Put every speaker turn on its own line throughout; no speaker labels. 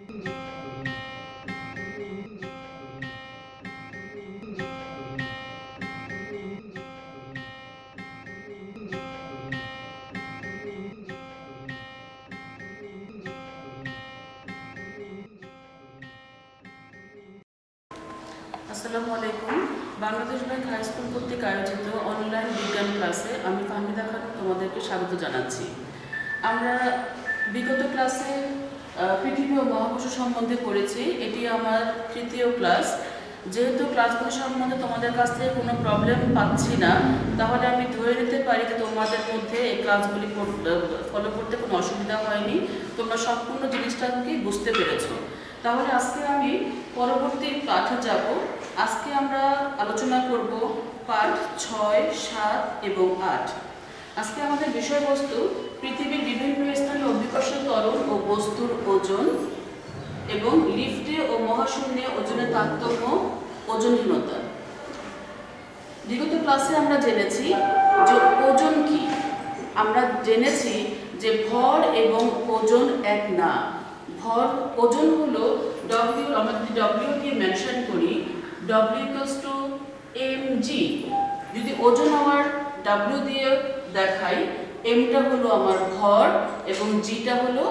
আসসালামু আলাইকুম। Bangladesh bank high school কর্তৃক আয়োজিত অনলাইন বিজ্ঞান ক্লাসে আমি ফাহমিদা খাতুন তোমাদেরকে স্বাগত জানাচ্ছি। আমরা বিগত ক্লাসে পৃথিবী ও মহাকর্ষ সম্বন্ধে পড়েছি। এটি আমার তৃতীয় ক্লাস। যেহেতু ক্লাসগুলো সম্বন্ধে তোমাদের কাছ থেকে কোনো প্রবলেম পাচ্ছি না, তাহলে আমি ধরে নিতে পারি যে তোমাদের মধ্যে এই ক্লাসগুলি ফলো করতে কোনো অসুবিধা হয়নি, তোমরা সম্পূর্ণ জিনিসটাকে বুঝতে পেরেছো। তাহলে আজকে আমি পরবর্তী পাঠে যাব। আজকে আমরা আলোচনা করব পাঠ 6, 7 এবং 8। আজকে আমাদের বিষয়বস্তু পৃথিবীর বিভিন্ন স্থানে অভিকর্ষ ত্বরণ ও বস্তুর ওজন এবং লিফটে ও মহাশূন্যে ওজনের তারতম্য, ওজনহীনতা। বিগত ক্লাসে আমরা জেনেছি যে ওজন কি। আমরা জেনেছি যে ভর এবং ওজন এক না। ওজন হলো ডব্লিউ, আমরা যদি ডব্লিউ দিয়ে মেনশন করি, ডব্লিউ ইকুয়ালস টু mg। যদি ওজন আমার ডব্লিউ দিয়ে দেখাই, এমটা হলো আমার ভর এবং জিটা হলো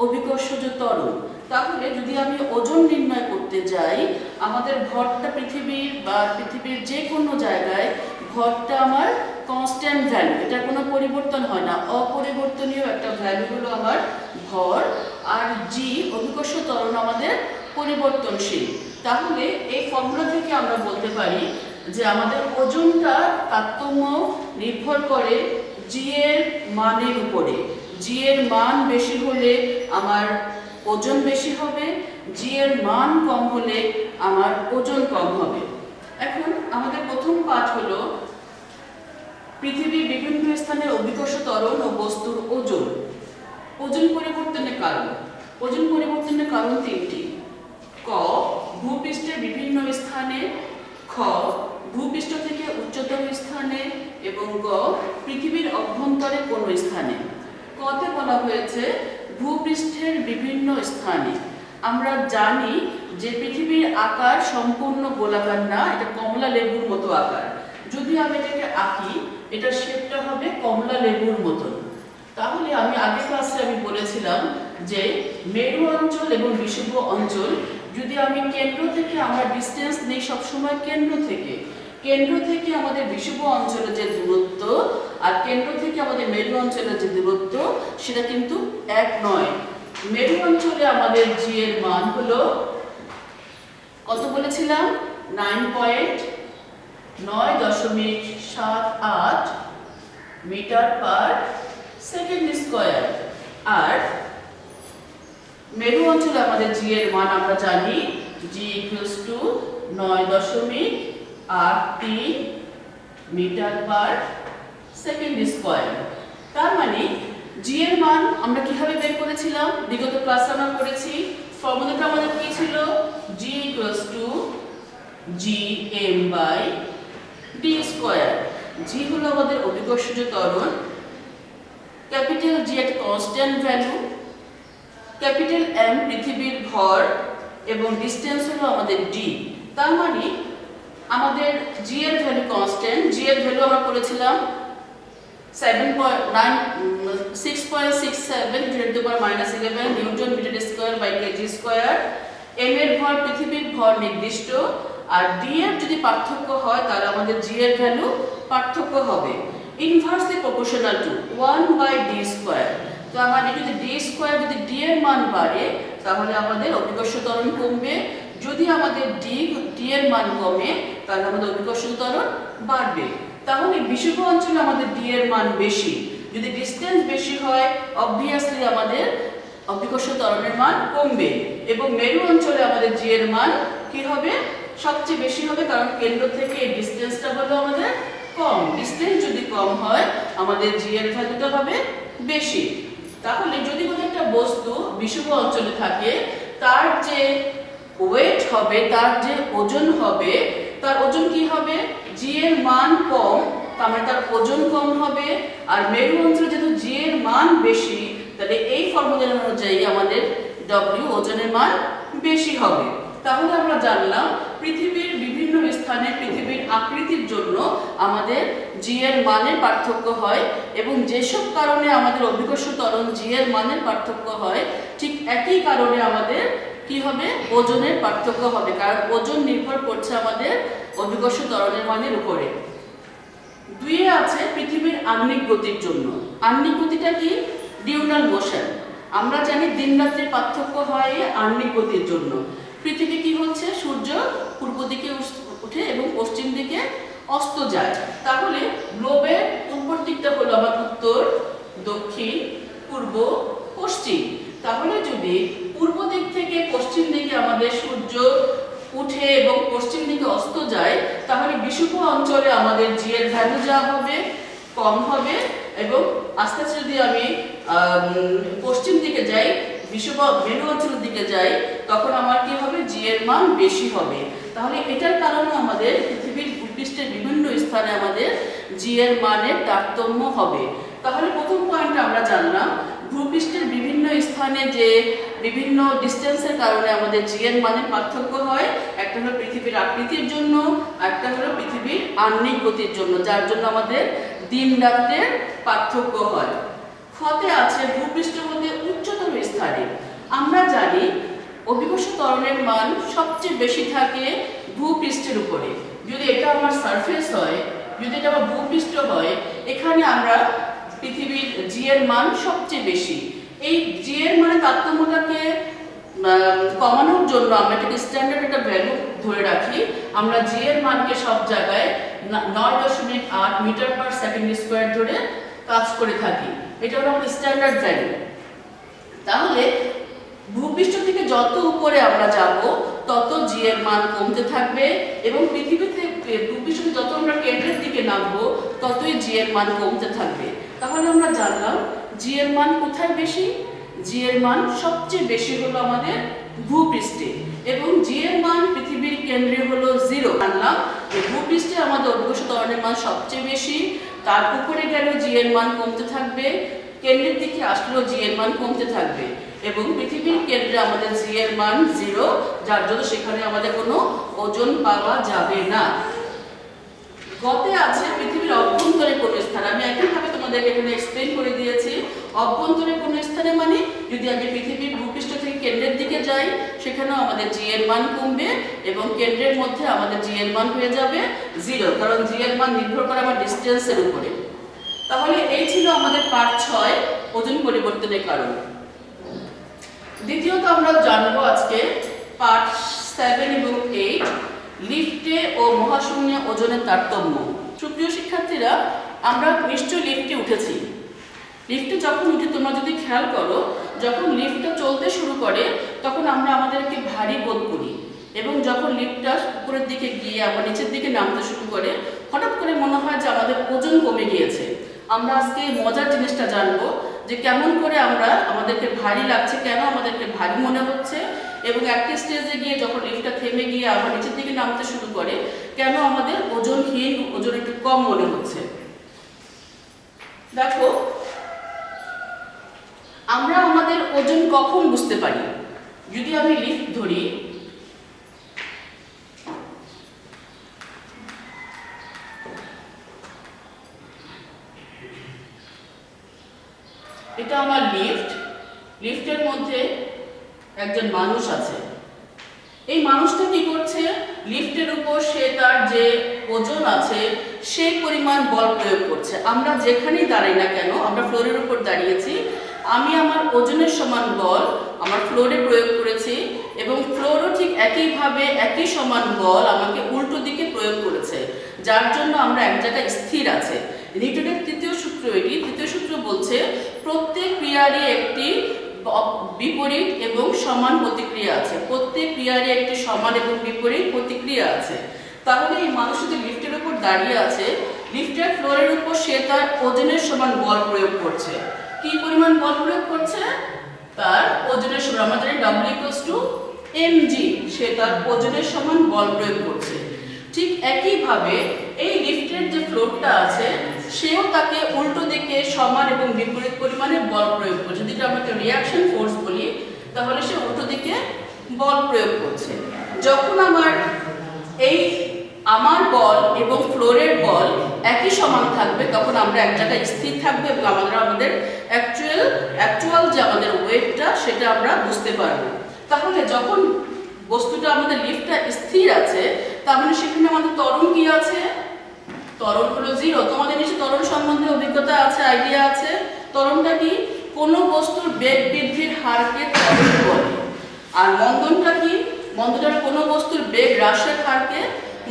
অভিকর্ষজ ত্বরণ। তাহলে যদি আমি ওজন নির্ণয় করতে যাই, আমাদের ভরটা পৃথিবীর যে কোনো জায়গায় ভরটা আমার কনস্ট্যান্ট ভ্যালু, এটা কোনো পরিবর্তন হয় না, অপরিবর্তনীয় একটা ভ্যালু হলো আমার ভর। আর জি অভিকর্ষ ত্বরণ আমাদের পরিবর্তনশীল। তাহলে এই ফর্মুলা থেকে আমরা বলতে পারি যে আমাদের ওজনটা তারতম্য নির্ভর করে জি এর মানের উপরে। জি এর মান বেশি হলে আমার ওজন বেশি হবে, জি এর মান কম হলে আমার ওজন কম হবে। এখন আমাদের প্রথম পাঠ হলো পৃথিবীর বিভিন্ন স্থানে অভিকর্ষ ত্বরণ ও বস্তুর ওজন। ওজন পরিবর্তনের কারণ। ওজন পরিবর্তনের কারণ তিনটি। ক, ভূপৃষ্ঠের বিভিন্ন স্থানে। খ, ভূপৃষ্ঠ থেকে উচ্চতর স্থানে। এবং গ, পৃথিবীর অভ্যন্তরে কোনো স্থানে। কতে বলা হয়েছে ভূপৃষ্ঠের বিভিন্ন স্থানে। আমরা জানি যে পৃথিবীর আকার সম্পূর্ণ গোলাকার না, এটা কমলা লেবুর মতো আকার। যদি আমি এটাকে আঁকি, এটা শেপটা হবে কমলা লেবুর মতন। তাহলে আমি আগের ক্লাসে আমি বলেছিলাম যে মেরু অঞ্চল এবং বিষুব অঞ্চল, যদি আমি কেন্দ্র থেকে আমার ডিস্টেন্স নেই সবসময় কেন্দ্র থেকে আমাদের বিষুব অঞ্চলের যে দূরত্ব আর কেন্দ্র থেকে আমাদের মেরু অঞ্চলের যে দূরত্ব, সেটা কিন্তু এক নয়। মেরু অঞ্চলে আমাদের জি এর মান হলো কত বলেছিলাম, 9.78 মিটার পার সেকেন্ড স্কয়ার। আর মেরু অঞ্চলে আমাদের জি এর মান আমরা জানি g equals to 9.83 metre per second square. তার মানে জি এর মান আমরা কিভাবে বের করেছিলাম, বিগত ক্লাসে আমরা করেছি। ফর্মুলাটা আমাদের কি ছিল, g equals to gm by d square. G হলো আমাদের অভিকর্ষজ ত্বরণ, ক্যাপিটাল জি একটা কনস্ট্যান্ট ভ্যালু, ক্যাপিটাল এম পৃথিবীর ভর এবং ডিসটেন্স হলো আমাদের ডি। তার মানে আমাদের জি এর ভ্যালু কনস্ট্যান্ট। জি এর ভ্যালু আমরা করেছিলাম 6.67 10⁻⁻11 newton metre square by KG square. M এর ভর পৃথিবীর ভর নির্দিষ্ট, আর ডি এর যদি পার্থক্য হয় তাহলে আমাদের জি এর ভ্যালু পার্থক্য হবে inversely proportional to 1/d square. তো আমাদের যদি ডি স্কয়ার, যদি ডি এর মান বাড়ে তাহলে আমাদের অভিকর্ষ ত্বরণ কমবে, যদি আমাদের ডি এর মান কমে তাহলে আমাদের অভিকর্ষ ত্বরণ বাড়বে। তাহলে বিষুব অঞ্চলে আমাদের ডি এর মান বেশি, যদি ডিসটেন্স বেশি হয় অবভিয়াসলি আমাদের অভিকর্ষ ত্বরণের মান কমবে। এবং মেরু অঞ্চলে আমাদের জি এর মান কি হবে, সবচেয়ে বেশি হবে, কারণ কেন্দ্র থেকে এই ডিসটেন্সটা হলো আমাদের কম। ডিসটেন্স যদি কম হয় আমাদের জি এর ভ্যালুটা হবে বেশি। তাহলে যদি কোনো একটা বস্তু বিষুব অঞ্চলে থাকে, তার যে ওয়েট হবে, তার যে ওজন হবে, তার ওজন কি হবে, জি এর মান কম, তার মানে তার ওজন কম হবে। আর মেরু অঞ্চলে যেহেতু জি এর মান বেশি, তাহলে এই ফর্মুলা অনুযায়ী আমাদের ডব্লিউ ওজনের মান বেশি হবে। তাহলে আমরা জানলাম পৃথিবীর বিভিন্ন স্থানে পৃথিবীর আকৃতির জন্য আমাদের জি এর মানের পার্থক্য হয়, এবং যেসব কারণে আমাদের অভিকর্ষ ত্বরণ জি এর মানের পার্থক্য হয়, ঠিক একই কারণে আমাদের কি হবে, ওজনের পার্থক্য হবে, কারণ ওজন নির্ভর করছে আমাদের অভিকর্ষ ত্বরণের মানের উপরে। দুইয়ে আছে পৃথিবীর আহ্নিক গতির জন্য। আহ্নিক গতিটা কি? ডিউনাল মোশন। আমরা জানি দিন রাত্রির পার্থক্য হয় আহ্নিক গতির জন্য। পৃথিবী কি হচ্ছে, সূর্য পূর্ব দিকে উঠে এবং পশ্চিম দিকে অস্ত যায়। তাহলে গ্লোবের উপর দিকটা হলো আমার উত্তর, দক্ষিণ, পূর্ব, পশ্চিম। তাহলে যদি পূর্ব দিক থেকে পশ্চিম দিকে আমাদের সূর্য উঠে এবং পশ্চিম দিকে অস্ত যায়, তাহলে বিষুব অঞ্চলে আমাদের জি এর ভ্যালু যা হবে কম হবে, এবং আস্তে আস্তে যদি আমি পশ্চিম দিকে যাই, বিষুব মেরু অঞ্চলের দিকে যাই, তখন আমার কি হবে, জি এর মান বেশি হবে। তাহলে এটার কারণে আমাদের পৃথিবীর ভূপৃষ্ঠের বিভিন্ন স্থানে আমাদের জি এর মানের তারতম্য হবে। তাহলে প্রথম পয়েন্ট আমরা জানলাম ভূপৃষ্ঠের বিভিন্ন স্থানে যে বিভিন্ন ডিস্টেন্সের কারণে আমাদের জি এর মানের পার্থক্য হয়। একটা হলো পৃথিবীর আকৃতির জন্য, একটা হলো পৃথিবীর আহ্নিক গতির জন্য, যার জন্য আমাদের দিন রাতের পার্থক্য হয়। ফতে আছে ভূপৃষ্ঠের মধ্যে উচ্চতম স্থানে। আমরা জানি অভিকর্ষ ত্বরণের মান সবচেয়ে বেশি থাকে ভূপৃষ্ঠের উপরে। যদি এটা আমার সারফেস হয়, যদি এটা আমার ভূপৃষ্ঠ হয়, এখানে আমরা পৃথিবীর জি এর মান সবচেয়ে বেশি। এই জি এর মানে তারতম্যটাকে কমানোর জন্য আমরা একটা স্ট্যান্ডার্ড একটা ভ্যালু ধরে রাখি। আমরা জি এর মানকে সব জায়গায় 9.8 মিটার পার সেকেন্ড স্কোয়ার ধরে কাজ করে থাকি। এটা হলো আমাদের স্ট্যান্ডার্ড ভ্যালু। তাহলে ভূপৃষ্ঠ থেকে যত উপরে আমরা যাব তত জি এর মান কমতে থাকবে, এবং পৃথিবী থেকে ভূপৃষ্ঠ থেকে যত আমরা কেন্দ্রের দিকে নামবো ততই জি এর মান কমতে থাকবে। তাহলে আমরা জানলাম জি এর মান কোথায় বেশি? জি এর মান সবচেয়ে বেশি হলো আমাদের ভূপৃষ্ঠে, এবং জি এর মান পৃথিবীর কেন্দ্রে হলো 0। জানলাম যে ভূপৃষ্ঠে আমাদের অভিকর্ষ ত্বরণের মান সবচেয়ে বেশি, তার উপরে গেল জি এর মান কমতে থাকবে, কেন্দ্রের দিকে আসলেও জি এর মান কমতে থাকবে, এবং পৃথিবীর কেন্দ্রে আমাদের জি এর মান 0, যার জন্য সেখানে আমাদের কোনো ওজন পাওয়া যাবে না। গতে আছে পৃথিবীর অভ্যন্তরে কোন স্থান। আমি একইভাবে তোমাদেরকে এখানে এক্সপ্লেইন করে দিয়েছি। অভ্যন্তরে কোন স্থানে মানে যদি আমি পৃথিবীর ভূপৃষ্ঠ থেকে কেন্দ্রের দিকে যাই, সেখানেও আমাদের জি এর মান কমবে, এবং কেন্দ্রের মধ্যে আমাদের জি এর মান হয়ে যাবে 0, কারণ জি এর মান নির্ভর করে আমার ডিস্টেন্সের উপরে। তাহলে এই ছিল আমাদের পার্ট 6, ওজন পরিবর্তনের কারণ। দ্বিতীয়ত আমরা জানবো আজকে পার্ট 7 এবং 8, লিফটে ও মহাশূন্যে ওজনের তারতম্য। সুপ্রিয় শিক্ষার্থীরা, আমরা নিশ্চয়ই লিফটে উঠেছি। লিফটে যখন উঠে তোমরা যদি খেয়াল করো, যখন লিফটটা চলতে শুরু করে তখন আমরা আমাদেরকে ভারী বোধ করি, এবং যখন লিফটটা উপরের দিকে গিয়ে আবার নিচের দিকে নামতে শুরু করে হঠাৎ করে মনে হয় যে আমাদের ওজন কমে গিয়েছে। আমরা আজকে মজার জিনিসটা জানবো যে কেমন করে আমরা আমাদেরকে ভারী লাগছে, কেন আমাদেরকে ভারী মনে হচ্ছে, এবং একটা স্টেজে গিয়ে যখন লিফটটা থেমে গিয়ে আবার নিচের দিকে নামতে শুরু করে কেন আমাদের ওজনহীন, ওজন একটু কম মনে হচ্ছে। দেখো, আমরা আমাদের ওজন কখন বুঝতে পারি? যদি আমি লিফট ধরি, এটা আমার লিফট, লিফটের মধ্যে একজন মানুষ আছে। এই মানুষটা কি করছে? লিফটের উপর সে তার যে ওজন আছে সেই পরিমাণ বল প্রয়োগ করছে। আমরা যেখানেই দাঁড়াই না কেন, আমরা ফ্লোরের উপর দাঁড়িয়েছি, আমি আমার ওজনের সমান বল আমার ফ্লোরে প্রয়োগ করেছি, এবং ফ্লোরও ঠিক একইভাবে একই সমান বল আমাকে উল্টো দিকে প্রয়োগ করেছে, যার জন্য আমরা এক জায়গায় স্থির আছে। নিউটনের তৃতীয় সূত্র এটি। তৃতীয় সূত্র বলছে প্রত্যেক ক্রিয়ারই একটি বিপরীত এবং সমান প্রতিক্রিয়া আছে। প্রত্যেক ক্রিয়ারই একটি সমান এবং বিপরীত প্রতিক্রিয়া আছে। তাহলে এই মানুষ যদি লিফটের উপর দাঁড়িয়ে আছে, লিফটের ফ্লোরের উপর সে তার ওজনের সমান বল প্রয়োগ করছে। কি পরিমাণ বল প্রয়োগ করছে? তার ওজনের সমান। আমরা জানি W=mg, সে তার ওজনের সমান বল প্রয়োগ করছে। ঠিক একইভাবে এই লিফটের যে ফ্লোরটা আছে সেও তাকে উল্টো দিকে সমান এবং বিপরীত পরিমাণে বল প্রয়োগ করছে। যদি আমরা রিঅ্যাকশন ফোর্স বলি, তাহলে সে বল প্রয়োগ করছে। যখন আমার বল এবং ফ্লোরের বল একই সমান থাকবে তখন আমরা এক জায়গায় স্থির থাকবে এবং আমাদের অ্যাকচুয়াল যে আমাদের ওয়েটটা সেটা আমরা বুঝতে পারবো। তাহলে যখন বস্তুটা আমাদের লিফটটা স্থির আছে তার মানে সেখানে আমাদের ত্বরণ কি আছে? ত্বরণ হলো 0। তোমাদের নিশ্চয়ই ত্বরণ সম্বন্ধে অভিজ্ঞতা আছে, আইডিয়া আছে। ত্বরণটা কি? কোনো বস্তুর বেগ বৃদ্ধির হারকে ত্বরণ বলে। আর মন্দনটা কি? মন্দনটা কোনো বস্তুর বেগ হ্রাসের হারকে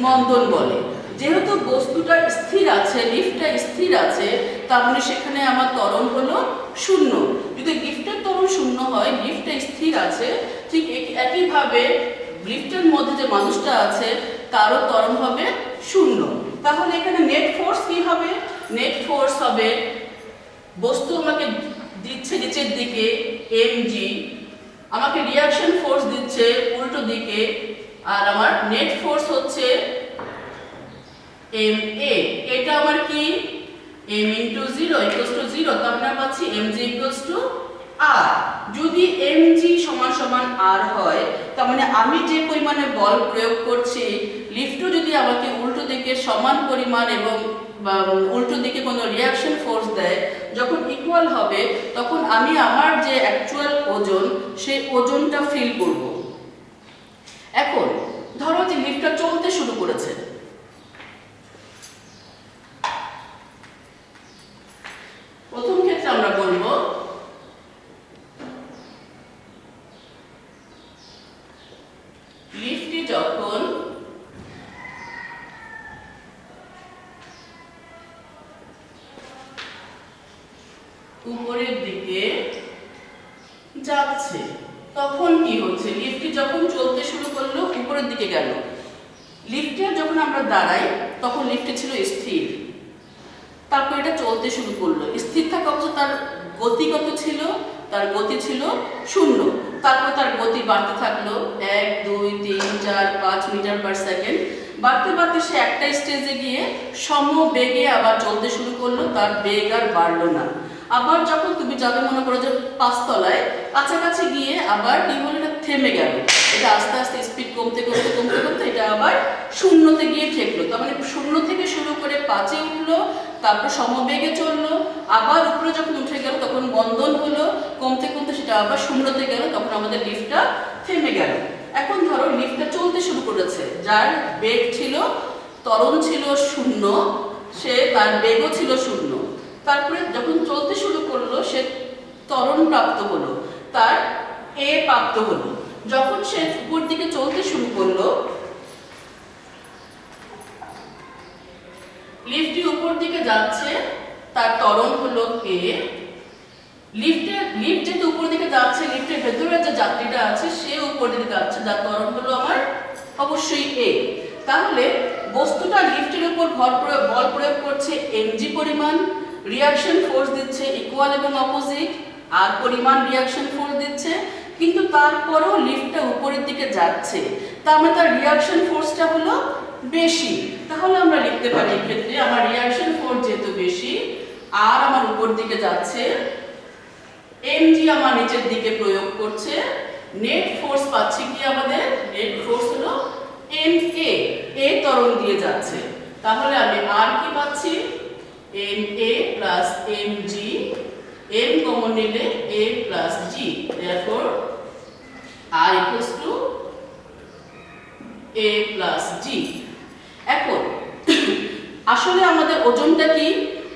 মন্দন বলে। যেহেতু বস্তুটা স্থির আছে, লিফটটা স্থির আছে, তার মানে সেখানে আমার ত্বরণ হলো 0। যদি লিফটের ত্বরণ 0 হয়, লিফটটা স্থির আছে, ঠিক একইভাবে লিফটের মধ্যে যে মানুষটা আছে তারও ত্বরণ হবে 0। তাহলে এখানে নেট ফোর্স কি হবে? নেট ফোর্স হবে, বস্তু আমাকে দিচ্ছে নিচের দিকে mg, আমাকে রিঅ্যাকশন ফোর্স দিচ্ছে উল্টো দিকে, আর আমার নেট ফোর্স হচ্ছে ma। এটা আমার কি? m * 0 = 0, তার মানে পাচ্ছি mg = r। যদি mg সমান r হয় তার মানে আমি যে পরিমাণে বল প্রয়োগ করছি, লিফটও যদি আমাকে উল্টো দিকে সমান পরিমাণ এবং উল্টো দিকে কোনো রিঅ্যাকশন ফোর্স দেয়, যখন ইকুয়াল হবে তখন আমি আমার যে অ্যাকচুয়াল ওজন সেই ওজনটা ফিল করব। এখন ধরো যে লিফটটা চলতে শুরু করেছে, প্রথম ক্ষেত্রে আমরা বলবো লিফটটি যখন উপরের দিকে যাচ্ছে তখন কি হচ্ছে? লিফটটি যখন চলতে শুরু করলো উপরের দিকে গেল, লিফটে যখন আমরা দাঁড়াই তখন লিফটে ছিল স্থির, তারপর এটা চলতে শুরু করলো। স্থির থাকা অবস্থা তার গতি কত ছিল? তার গতি ছিল 0। তারপর তার গতি বাড়তে থাকলো 1 2 3 4 5 মিটার/সেকেন্ড। বাড়তে বাড়তে সে একটা স্টেজে গিয়ে সমবেগে আবার চলতে শুরু করলো, তার বেগ আর বাড়লো না। আবার যখন তুমি যাবে মনে করো যে 5 তলায়, কাছাকাছি গিয়ে আবার কি হলো? এটা থেমে গেল। এটা আস্তে আস্তে স্পিড কমতে এটা আবার 0-তে গিয়ে ঠেকলো। তার মানে 0 থেকে শুরু করে 5-এ উঠলো, তারপর সমবেগে চললো, আবার উপরে যখন উঠে গেল তখন মন্দন হলো, কমতে সেটা আবার 0-তে গেল, তখন আমাদের লিফটটা থেমে গেল। এখন ধরো লিফটটা চলতে শুরু করেছে, যার বেগ ছিল, ত্বরণ ছিল 0, তার বেগও ছিল 0। তারপরে যখন চলতে শুরু করলো সে ত্বরণ প্রাপ্ত হলো, তার a প্রাপ্ত হলো। যখন সে উপর দিকে চলতে শুরু করলো, লিফটটি উপর দিকে যাচ্ছে, তার ত্বরণ হলো a। লিফট যেহেতু উপর দিকে যাচ্ছে, লিফটের ভেতরে যে যাত্রীটা আছে সে উপর দিকে যাচ্ছে, যার ত্বরণ হলো আমার অবশ্যই a। তাহলে বস্তুটা লিফটের উপর বল প্রয়োগ করছে mg পরিমাণ, রিঅ্যাকশন ফোর্স দিচ্ছে ইকুয়াল এবং অপোজিট, আর পরিমাণ রিঅ্যাকশন ফোর্স দিচ্ছে, কিন্তু তারপরেও লিফটটা উপরের দিকে যাচ্ছে, তার মানে তার রিঅ্যাকশন ফোর্সটা হলো বেশি। তাহলে আমরা লিখতে পারি এক্ষেত্রে আমার রিঅ্যাকশন ফোর্স যেহেতু বেশি, আর আমার উপর দিকে যাচ্ছে, mg আমার নিচের দিকে প্রয়োগ করছে, নেট ফোর্স পাচ্ছি কি? আমাদের নেট ফোর্স হলো ma, a ত্বরণ দিয়ে যাচ্ছে। তাহলে আমি আর কি পাচ্ছি? ma plus mg, m common নিলে a plus g, therefore r equals to a plus g। এখন আসলে আমাদের ওজনটা কি?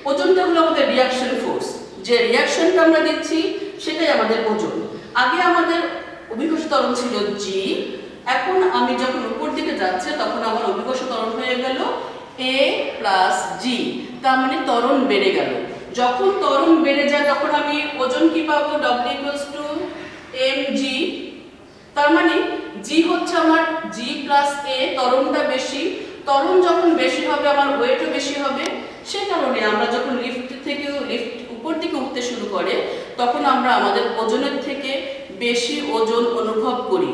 ওজনটা হলো আমাদের রিঅ্যাকশন ফোর্স, যে রিঅ্যাকশনটা আমরা দিচ্ছি সেটাই আমাদের ওজন। আগে আমাদের অভিকর্ষ ত্বরণ ছিল g, এখন আমি যখন উপর দিকে যাচ্ছে তখন আমার অভিকর্ষ ত্বরণ হয়ে গেল a plus g, তার মানে ত্বরণ বেড়ে গেল। যখন ত্বরণ বেড়ে যায় তখন আমি ওজন কি পাবো? w equals to mg, তার মানে g হচ্ছে আমার g plus a, ত্বরণটা বেশি, ত্বরণ যখন বেশি হবে আমার ওয়েটও বেশি হবে। সে কারণে আমরা যখন লিফট উপর দিকে উঠতে শুরু করে তখন আমরা আমাদের ওজনের থেকে বেশি ওজন অনুভব করি,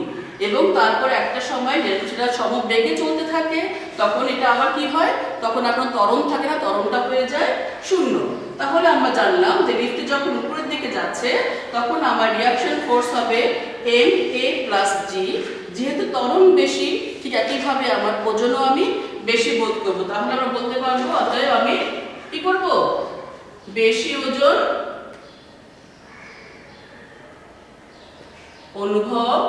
এবং তারপর একটা সময় সেটা সমবেগে চলতে থাকে, তখন এটা আবার কি হয়? তখন আর কোনো ত্বরণ থাকে না, ত্বরণটা হয়ে যায় 0। তাহলে আমরা জানলাম যে লিফট যখন উপরের দিকে যাচ্ছে তখন আমার রিঅ্যাকশন ফোর্স হবে এম এ প্লাস জি। যেহেতু ত্বরণ বেশি, ঠিক একইভাবে আমার ওজনও আমি বেশি বোধ করবো। তাহলে আমরা বলতে পারবো অতএব আমি কি করব, বেশি ওজন অনুভব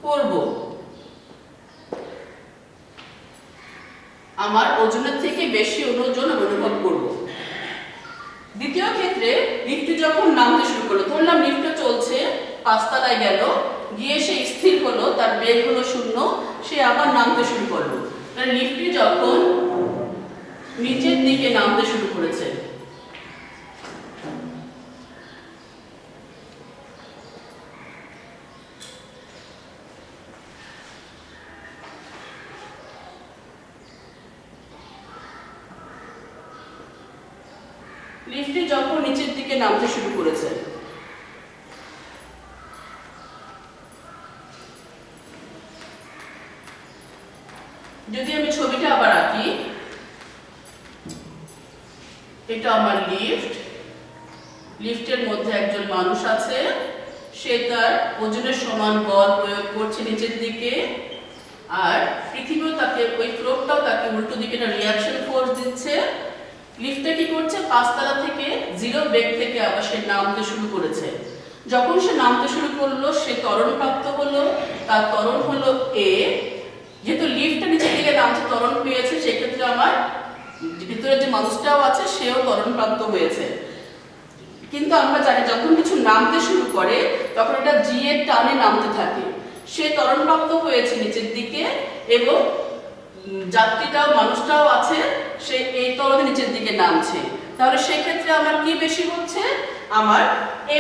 করব। আমার ওজনের থেকে বেশি ওজন অনুভব করব। দ্বিতীয় ক্ষেত্রে লিফট যখন নামতে শুরু করলো, ধরলাম লিফটটা চলছে, 5 তলায় গেল, গিয়ে সে স্থির হলো, তার বেগ হলো 0, সে আবার নামতে শুরু করলো। তাহলে লিফটটি যখন নিচের দিকে নামতে শুরু করেছে, লিফটটি যখন নিচের দিকে নামতে শুরু করেছে, যদি আমি ছবিটা আবার আঁকি, এটা আমার লিফট, লিফটের মধ্যে একজন মানুষ আছে, সে তার ওজনের সমান বল প্রয়োগ করছে নিচের দিকে, আর পৃথিবীও তাকে, ওই ফ্লোরটাও তাকে উল্টো দিকে একটা রিয়াকশন ফোর্স দিচ্ছে। লিফটটা কি করছে, 5 তলা থেকে 0 বেগ থেকে আবার সে নামতে শুরু করেছে। যখন সে নামতে শুরু করলো, সে ত্বরণ প্রাপ্ত হলো, তার ত্বরণ হলো এ। যেহেতু লিফটটা নিচের দিকে নামছে, ত্বরণ পেয়েছে, সেক্ষেত্রে আমার ভিতরে যে মানুষটাও আছে সেও ত্বরণ প্রাপ্ত হয়েছে। কিন্তু আমরা জানি যখন কিছু নামতে শুরু করে তখন এটা জি এর টানে নামতে থাকে। সে ত্বরণ প্রাপ্ত হয়েছে নিচের দিকে এবং যাত্রীটাও, মানুষটাও আছে, সে এই ত্বরণে নিচের দিকে নামছে। তাহলে সেক্ষেত্রে আমার কি বেশি হচ্ছে, আমার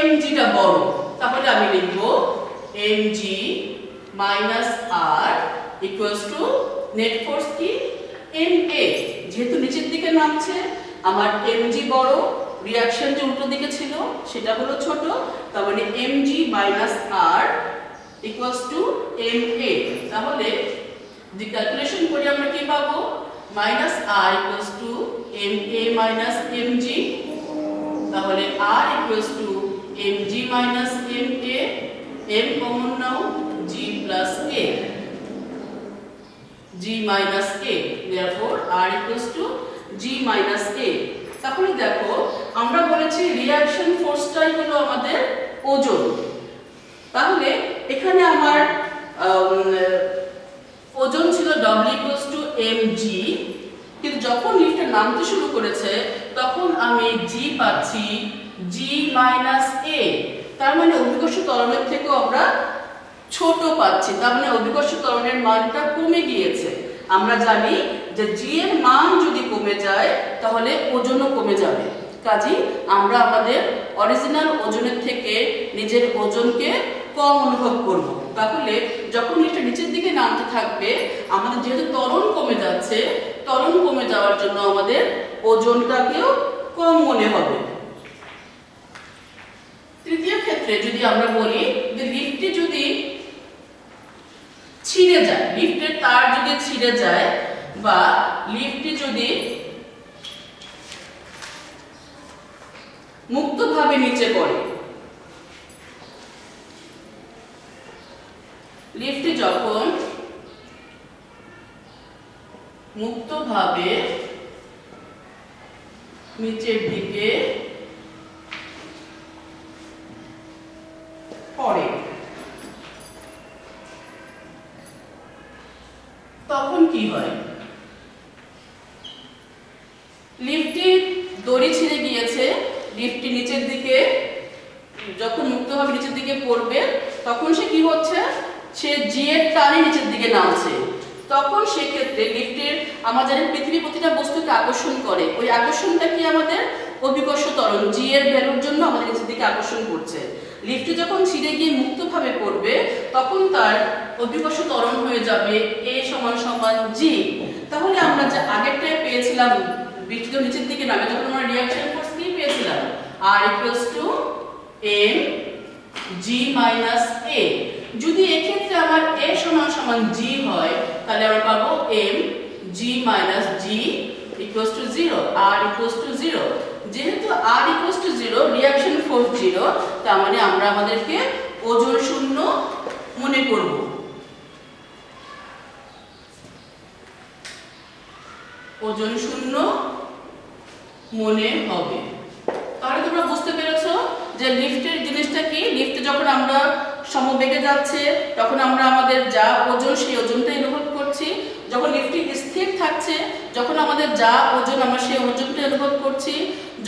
mgটা বড়। তাহলে আমি লিখব mg minus R equals to net force কি ma। যেহেতু নিচের দিকে নামছে, আমার mg বড়, রিয়াকশন যে উল্টো দিকে ছিল সেটা হলো ছোট, তার মানে mg minus R equals to ma। তাহলে যদি ক্যালকুলেশন করি আমরা কি পাবো, minus R equals to ma minus mg। তাহলে R equals to mg minus ma, m common নাও, g plus a, g minus a, therefore r equals to g minus a। তাহলে দেখো আমরা বলেছি রিঅ্যাকশন ফোর্সটাই হলো আমাদের ওজন। তাহলে এখানে আমার ওজন ছিল w equals to mg, কিন্তু যখন লিফটটা নামতে শুরু করেছে তখন আমি g পাচ্ছি g minus a। তার মানে অভিকর্ষ ত্বরণের থেকেও আমরা ছোট পাচ্ছি, তার মানে অভিকর্ষ ত্বরণের মানটা কমে গিয়েছে। আমরা জানি যে g এর মান যদি কমে যায় তাহলে ওজনও কমে যাবে। কাজেই আমরা আমাদের অরিজিনাল ওজনের থেকে নিজের ওজনকে কম অনুভব করব। তাহলে যখন এটা নিচের দিকে নামতে থাকবে, আমাদের যেহেতু ত্বরণ কমে যাচ্ছে, ত্বরণ কমে যাওয়ার জন্য আমাদের ওজনটাকেও কম মনে হবে। তৃতীয় ক্ষেত্রে যদি আমরা বলি যে লিফটটি যদি ছিঁড়ে যায়, লিফটের তার যদি ছিঁড়ে যায় বা লিফটটি যদি মুক্তভাবে নিচে পড়ে, লিফটটি যখন মুক্তভাবে নিচের দিকে পড়ে, তখন কি হয়, লিফটটি দড়ি ছিঁড়ে গিয়েছে, লিফটটি নিচের দিকে যখন মুক্তভাবে নিচের দিকে পড়বে তখন সে কি হচ্ছে, সে জি এর টানে নিচের দিকে নামছে। তখন সেক্ষেত্রে লিফটের, আমরা জানি পৃথিবী প্রতিটা বস্তুকে আকর্ষণ করে, ওই আকর্ষণটা কি আমাদের অভিকর্ষ ত্বরণ, জি এর ভ্যালুর জন্য আমাদের নিচের দিকে আকর্ষণ করছে। লিফটে যখন ছিঁড়ে গিয়ে মুক্তভাবে পড়বে তখন তার অভিকর্ষ ত্বরণ হয়ে যাবে a সমান সমান g। তাহলে আমরা যে আগেরটায় পেয়েছিলাম লিফট নিচের দিকে নামে, তখন আমরা রিঅ্যাকশন ফোর্স কি পেয়েছিলাম, r equals to m g minus a। যদি এক্ষেত্রে আমার a সমান সমান g হয় তাহলে আমরা পাবো m g minus g equals to 0, r equals to 0। যেহেতু r equals to 0, reaction force 0, তার মানে আমরা আমাদেরকে ওজন শূন্য মনে করব। ওজন শূন্য মনে হবে। তাহলে তোমরা বুঝতে পেরেছো যে লিফটের জিনিসটা কি। লিফটে যখন আমরা সমবেগে যাচ্ছে তখন আমরা আমাদের যা ওজন সেই ওজনটাই অনুভব করছি। যখন লিফটটি স্থির থাকছে, যখন আমাদের যা ওজন আমরা সেই ওজনটাই অনুভব করছি।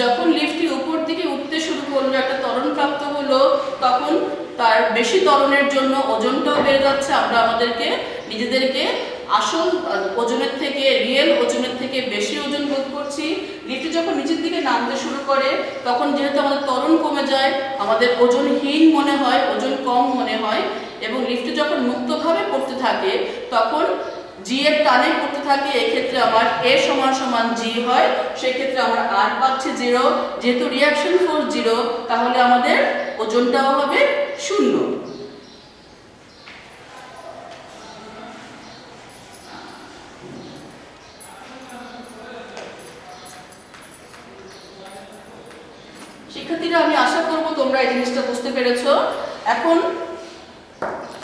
যখন লিফটটি উপর দিকে উঠতে শুরু করলো, একটা ত্বরণ প্রাপ্ত হলো, তখন তার বেশি ত্বরণের জন্য ওজনটাও বেড়ে যাচ্ছে। আমরা আমাদেরকে নিজেদেরকে আসল ওজনের থেকে, রিয়েল ওজনের থেকে বেশি ওজন বোধ করছি। লিফট যখন নিচের দিকে নামতে শুরু করে তখন যেহেতু আমাদের ত্বরণ কমে যায়, আমাদের ওজনহীন মনে হয়, ওজন কম মনে হয়। এবং লিফট যখন মুক্তভাবে পড়তে থাকে তখন জি এর টানে পড়তে থাকে। এক্ষেত্রে আমার এ সমান সমান জি হয়, সেক্ষেত্রে আমরা আর পাচ্ছি 0। যেহেতু রিঅ্যাকশন ফোর্স 0, তাহলে আমাদের ওজনটাও হবে 0। শিক্ষার্থীরা, আমি আশা করব তোমরা এই জিনিসটা বুঝতে পেরেছো। এখন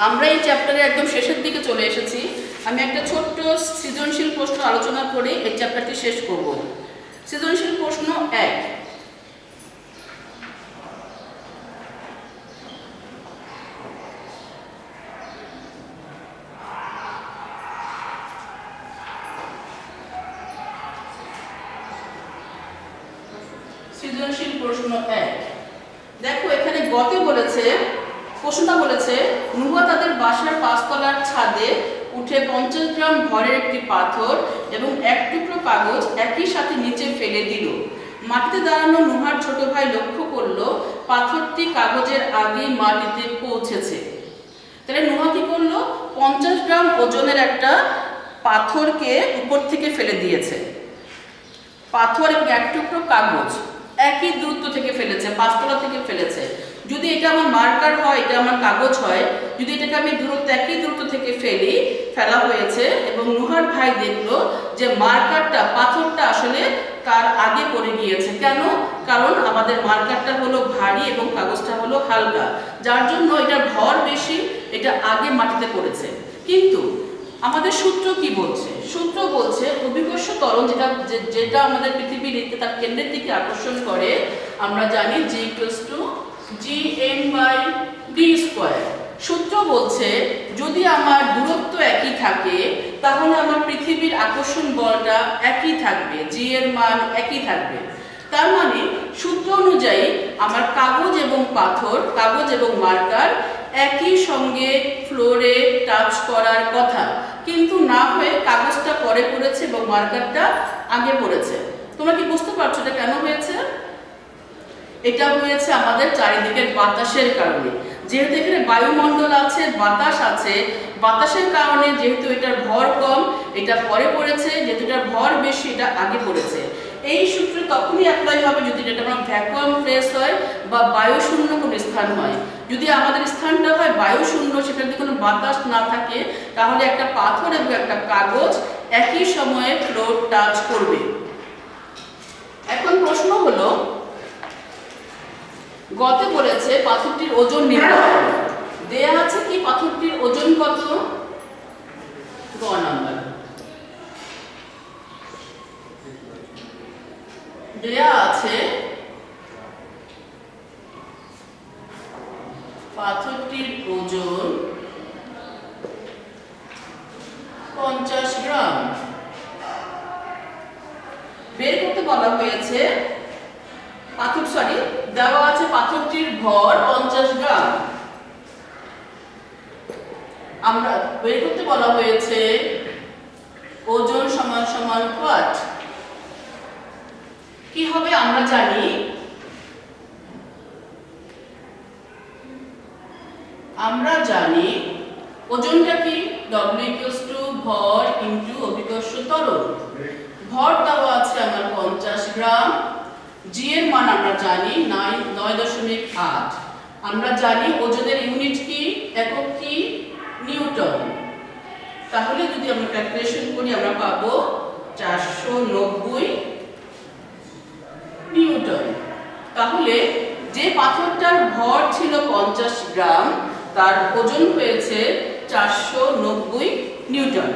আমরা এই চ্যাপ্টারে একদম শেষের দিকে চলে এসেছি। আমি একটা ছোট্ট সৃজনশীল প্রশ্ন আলোচনা করে এই চ্যাপ্টারটি শেষ করব। সৃজনশীল প্রশ্ন 1। সৃজনশীল প্রশ্ন 1। দেখো এখানে গতে বলেছে, প্রশ্নটা বলেছে নুহা তাদের বাসার 5 তলার ছাদে উঠে 50 গ্রাম ভরের একটি পাথর এবং 1 টুকরো কাগজ একই সাথে নিচে ফেলে দিল। মাটিতে দাঁড়ানো নুহার ছোট ভাই লক্ষ্য করলো পাথরটি কাগজের আগেই মাটিতে পৌঁছেছে। তাহলে নুহা কি করলো? 50 গ্রাম ওজনের একটা পাথরকে উপর থেকে ফেলে দিয়েছে। পাথর এবং 1 টুকরো কাগজ একই দূরত্ব থেকে ফেলেছে, 5 তলা থেকে ফেলেছে। যদি এটা আমার মার্কার হয়, এটা আমার কাগজ হয়, যদি এটাকে আমি একই দূরত্ব থেকে ফেলা হয়েছে এবং নুহার ভাই দেখলো যে মার্কারটা, পাথরটা আসলে তার আগে পড়ে গিয়েছে। কেন? কারণ আমাদের মার্কারটা হলো ভারী এবং কাগজটা হলো হালকা, যার জন্য এটার ভর বেশি, এটা আগে মাটিতে পড়েছে। কিন্তু আমাদের সূত্র কি বলছে? সূত্র বলছে অভিকর্ষ ত্বরণ যেটা আমাদের পৃথিবীর তার কেন্দ্রের দিকে আকর্ষণ করে, আমরা জানি G = Gm/d²। সূত্র বলছে যদি আমার দূরত্ব একই থাকে তাহলে আমার পৃথিবীর আকর্ষণ বলটা একই থাকবে, G এর মান একই থাকবে। তার মানে সূত্র অনুযায়ী আমার কাগজ এবং পাথর, কাগজ এবং মার্কার একই সঙ্গে ফ্লোরে টাচ করার কথা, কিন্তু না হয়ে কাগজটা পরে পড়েছে এবং মার্কারটা আগে পড়েছে। তোমরা কি বুঝতে পারছো এটা কেন হয়েছে? এটা হয়েছে আমাদের চারিদিকের বাতাসের কারণে। যেহেতু এখানে বায়ুমণ্ডল আছে, বাতাস আছে, বাতাসের কারণে যেহেতু এটার ভর কম, এটা পরে পড়েছে, যেহেতু এটার ভর বেশি, এটা আগে পড়েছে। এই সূত্র তখনই অ্যাপ্লাই হবে যদি এটা আমার ভ্যাকুয়াম প্লেস হয় বা বায়ুশূন্য কোনো স্থান হয়। যদি আমাদের স্থানটা হয় বায়ুশূন্য, সেখানে যদি কোনো বাতাস না থাকে, তাহলে একটা পাথর এবং একটা কাগজ একই সময়ে ফ্লোর টাচ করবে। এখন প্রশ্ন হলো, গতে বলেছে পাথরটির ওজন নির্ণয় দেয়া আছে কি পাথরটির ওজন কত? গ নাম্বার দেয়া আছে পাথরটির ওজন 50 গ্রাম। বের করতে বলা হয়েছে দেওয়া আছে পাথরটির ভর 50 গ্রাম। আমরা বের করতে বলা হয়েছে ওজন সমান সমান ওয়াট। কি হবে আমরা জানি, ওজনটা কি? W = ভর * অভিকর্ষ ত্বরণ। ভর দেওয়া আছে আমার 50 গ্রাম। G এর মান আমরা জানি 9.8। আমরা জানি ওজনের ইউনিট কি, একক কি? নিউটন। তাহলে যদি আমরা ক্যালকুলেশন করি আমরা পাবো 490 নিউটন। তাহলে যে পাথরটার ভর ছিল 50 গ্রাম তার ওজন হয়েছে 490 নিউটন।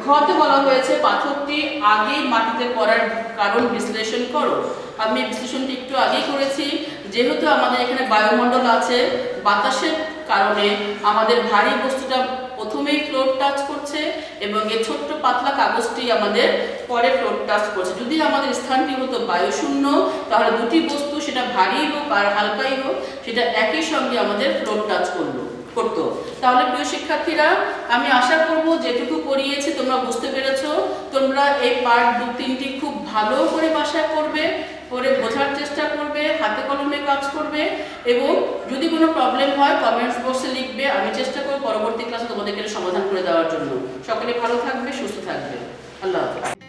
ঘতে বলা হয়েছে পাথরটি আগে মাটিতে পড়ার কারণ বিশ্লেষণ করো। আমি বিশ্লেষণটি একটু আগেই করেছি। যেহেতু আমাদের এখানে বায়ুমণ্ডল আছে, বাতাসের কারণে আমাদের ভারী বস্তুটা প্রথমেই ফ্লোর টাচ করছে এবং এই ছোট্ট পাতলা কাগজটি আমাদের পরে ফ্লোর টাচ করছে। যদি আমাদের স্থানটি হতো বায়ুশূন্য তাহলে দুটি বস্তু, সেটা ভারী হোক আর হালকাই হোক, সেটা একই সঙ্গে আমাদের ফ্লোর টাচ করতো। তাহলে প্রিয় শিক্ষার্থীরা, আমি আশা করব যেটুকু পড়িয়েছি তোমরা বুঝতে পেরেছো। তোমরা এই পার্ট 2-3টি খুব ভালো করে বাসায় করবে, করে বোঝার চেষ্টা করবে, হাতে কলমে কাজ করবে এবং যদি কোনো প্রবলেম হয় কমেন্টস বক্সে লিখবে। আমি চেষ্টা করব পরবর্তী ক্লাসে তোমাদেরকে সমাধান করে দেওয়ার জন্য। সকলে ভালো থাকবে, সুস্থ থাকবে। আল্লাহ হাফেজ।